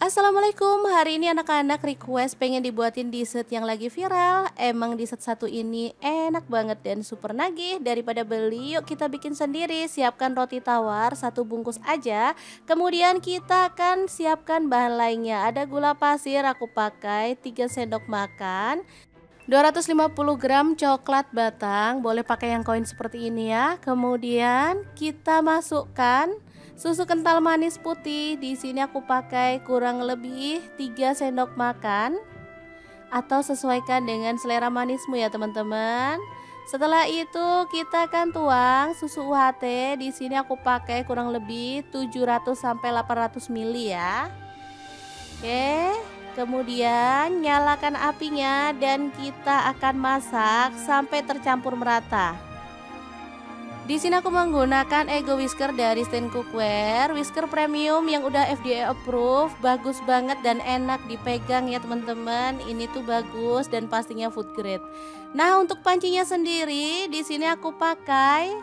Assalamualaikum, hari ini anak-anak request pengen dibuatin dessert yang lagi viral. Emang dessert satu ini enak banget dan super nagih. Daripada beli, yuk kita bikin sendiri. Siapkan roti tawar, satu bungkus aja. Kemudian kita akan siapkan bahan lainnya. Ada gula pasir, aku pakai 3 sendok makan. 250 gram coklat batang, boleh pakai yang koin seperti ini ya. Kemudian kita masukkan susu kental manis putih. Di sini aku pakai kurang lebih 3 sendok makan atau sesuaikan dengan selera manismu ya teman-teman. Setelah itu kita akan tuang susu UHT. Di sini aku pakai kurang lebih 700 sampai 800 ml ya. Oke. Kemudian nyalakan apinya dan kita akan masak sampai tercampur merata. Di sini aku menggunakan Ego Whisker dari Stand Cookware, whisker premium yang udah FDA approve, bagus banget dan enak dipegang ya teman-teman. Ini tuh bagus dan pastinya food grade. Nah, untuk pancinya sendiri di sini aku pakai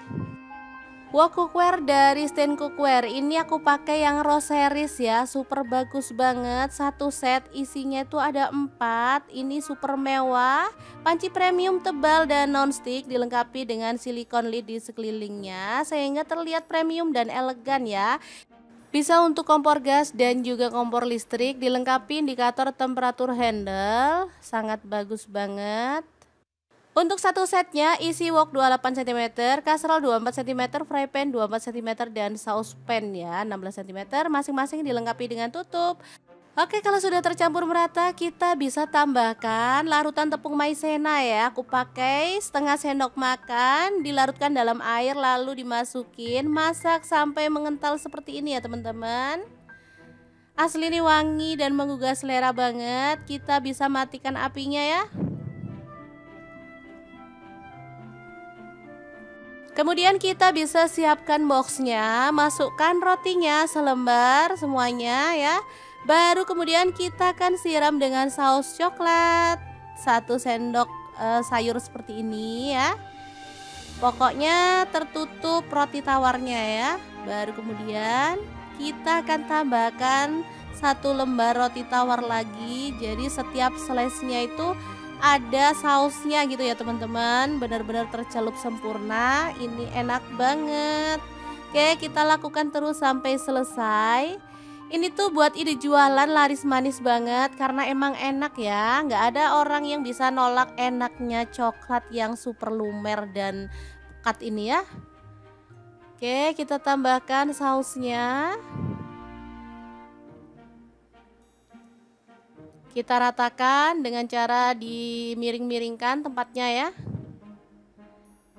wok cookware dari Stand Cookware. Ini aku pakai yang rose series ya, super bagus banget. Satu set isinya itu ada 4. Ini super mewah. Panci premium tebal dan non-stick, dilengkapi dengan silikon lid di sekelilingnya sehingga terlihat premium dan elegan ya. Bisa untuk kompor gas dan juga kompor listrik, dilengkapi indikator temperatur handle. Sangat bagus banget. Untuk satu setnya isi wok 28 cm, kaserol 24 cm, fry pan 24 cm, dan saucepan ya 16 cm, masing-masing dilengkapi dengan tutup. Oke, kalau sudah tercampur merata kita bisa tambahkan larutan tepung maizena ya. Aku pakai setengah sendok makan, dilarutkan dalam air lalu dimasukin, masak sampai mengental seperti ini ya teman-teman. Asli ini wangi dan menggugah selera banget. Kita bisa matikan apinya ya. Kemudian kita bisa siapkan boxnya, masukkan rotinya selembar semuanya ya. Baru kemudian kita akan siram dengan saus coklat 1 sendok sayur seperti ini ya. Pokoknya tertutup roti tawarnya ya. Baru kemudian kita akan tambahkan 1 lembar roti tawar lagi. Jadi setiap slice-nya itu ada sausnya gitu ya teman-teman, benar-benar tercelup sempurna. Ini enak banget. Oke, kita lakukan terus sampai selesai. Ini tuh buat ide jualan laris manis banget karena emang enak ya. Nggak ada orang yang bisa nolak enaknya coklat yang super lumer dan pekat ini ya. Oke, kita tambahkan sausnya. Kita ratakan dengan cara dimiring-miringkan tempatnya ya.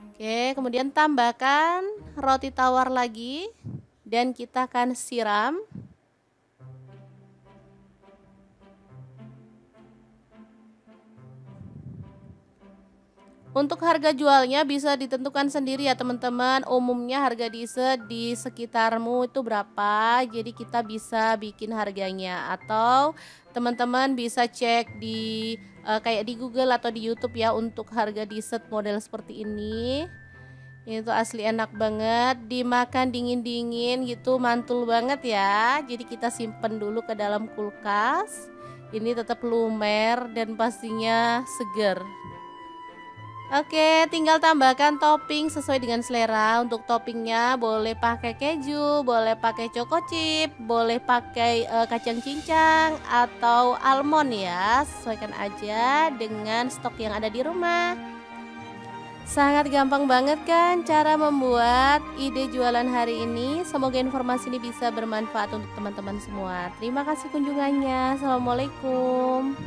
Oke, kemudian tambahkan roti tawar lagi dan kita akan siram. Untuk harga jualnya bisa ditentukan sendiri ya teman-teman. Umumnya harga dessert di sekitarmu itu berapa, jadi kita bisa bikin harganya. Atau teman-teman bisa cek di kayak di Google atau di YouTube ya untuk harga dessert model seperti ini. Ini tuh asli enak banget, dimakan dingin-dingin gitu, mantul banget ya. Jadi kita simpen dulu ke dalam kulkas. Ini tetap lumer dan pastinya seger. Oke, tinggal tambahkan topping sesuai dengan selera. Untuk toppingnya boleh pakai keju, boleh pakai choco chip, boleh pakai kacang cincang atau almond ya. Sesuaikan aja dengan stok yang ada di rumah. Sangat gampang banget kan cara membuat ide jualan hari ini. Semoga informasi ini bisa bermanfaat untuk teman-teman semua. Terima kasih kunjungannya. Assalamualaikum.